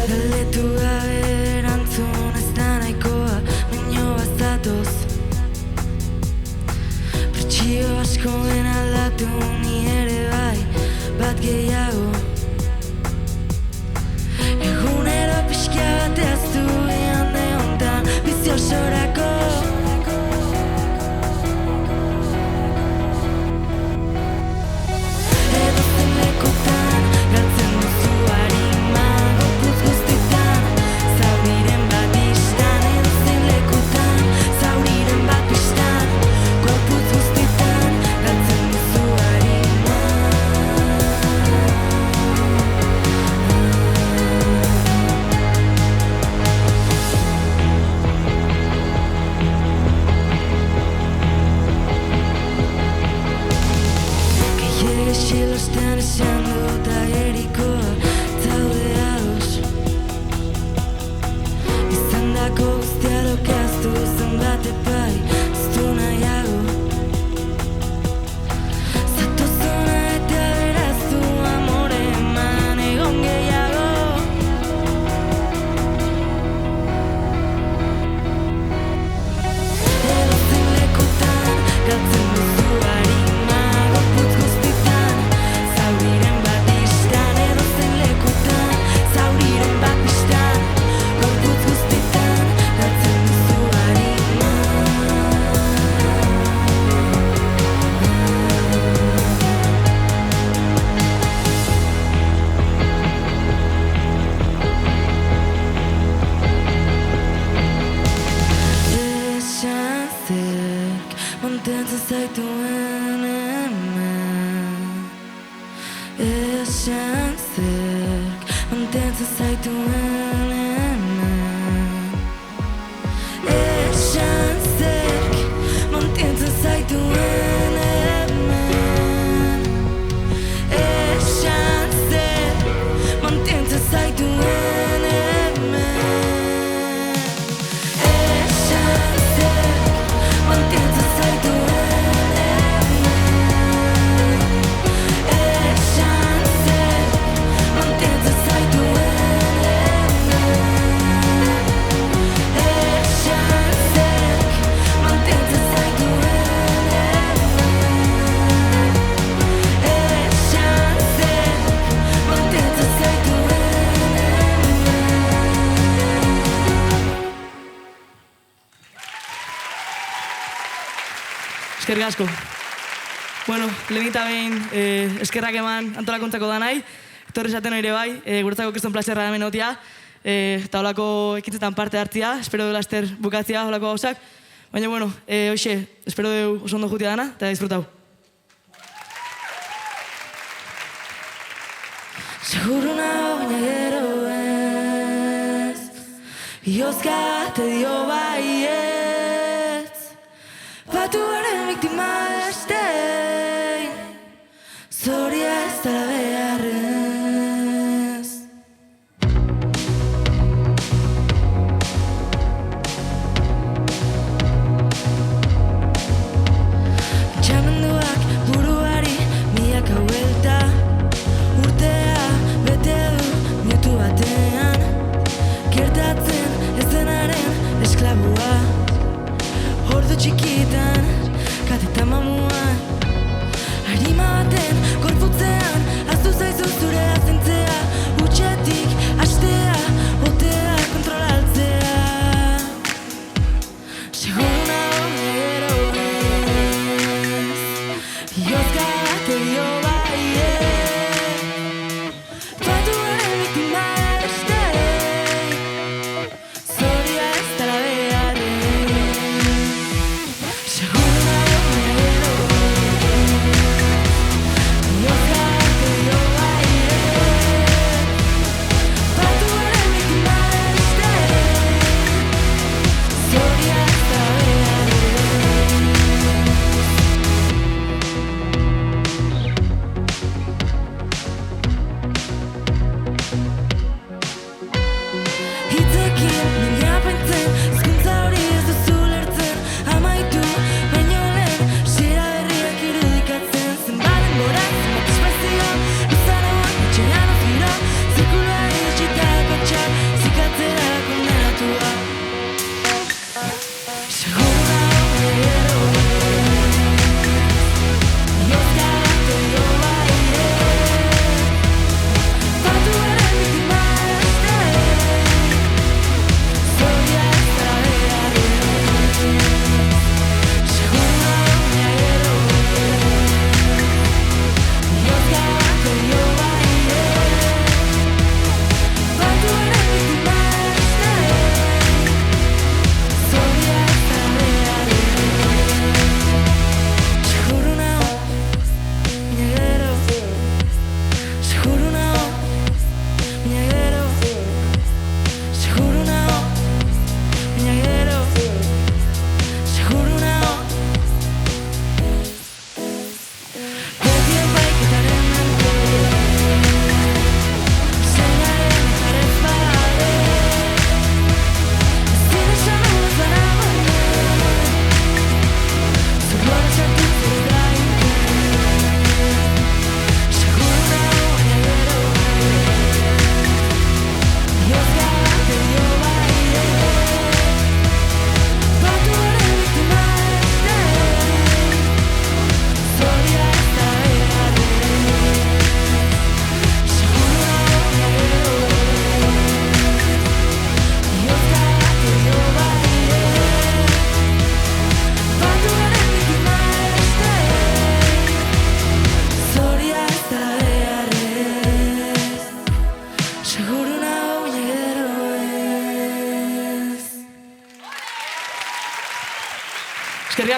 Galdetu gabe erantzun ez da nahikoa, baino bazatoz. Bertsio asko den aldatu ni ere bai, bat gehiago. Egunero pixka bat eaztu igande hontan, bizi osorako. Edozen lekutan, galtzen duzu harima, gorputz guztietan, zauriren bat istan. Edozen lekutan, zauriren bat pistan, gorputz guztietan, galtzen duzu harima. Gehiago ostean esan dut agerikoa, zaude ados. Izandako guztia lokaztu zenbat epai, ez du nahiago. Zatozona eta beraztu amore eman egon gehiago. Edozen lekutan, galtzen duzu harima, gorputz guztietan, zauriren bat istan. Edozen lekutan, zauriren bat pistan, gorputz guztietan, galtzen duzu harima. Esan zerk mantentzen zaituen hemen. Esan zerk mantentzen zaituen hemen. Esan zerk mantentzen zaituen hemen. Esan zerk mantentzen zaituen hemen. Esan zerk mantentzen zaituen hemen. Esan zerk mantentzen zaituen hemen. Esan zerk mantentzen zaituen hemen. Esan zerk mantentzen zaituen Eskerrik asko. Bueno, lehenik eta behin eskerrak eman antolakuntzako danai, etorri esaten ere bai, guretzako kriston plazerra hemen otia, eta holako ekintzetan parte hartzia, espero du laster bukatzia holako gauzak, baina bueno, hoxe, espero du oso ondo jutia dana, eta disfrutau. Seguro nago baina gero ez, bihozka te dio baietz. Batuaren biktima estein, zoria ez dela beharrez. Pentsamenduak buruari milaka buelta, urtea bete du minutu batean, gertatzen ez denaren esklabua. Ordu txikitan, kateta mamuan, harima baten gorputzean, aztu zaizu zure azentzea, utxetik hastea, otea kontrolaltzea. Seguro nago gero ez, bihozka bate dio baiet. Batuaren biktima estein, zoria ez dela beharrez. Seguro nago gero bihozka bate dio baiet. Batuaren biktima estein, zoria ez dela beharrez.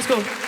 asko.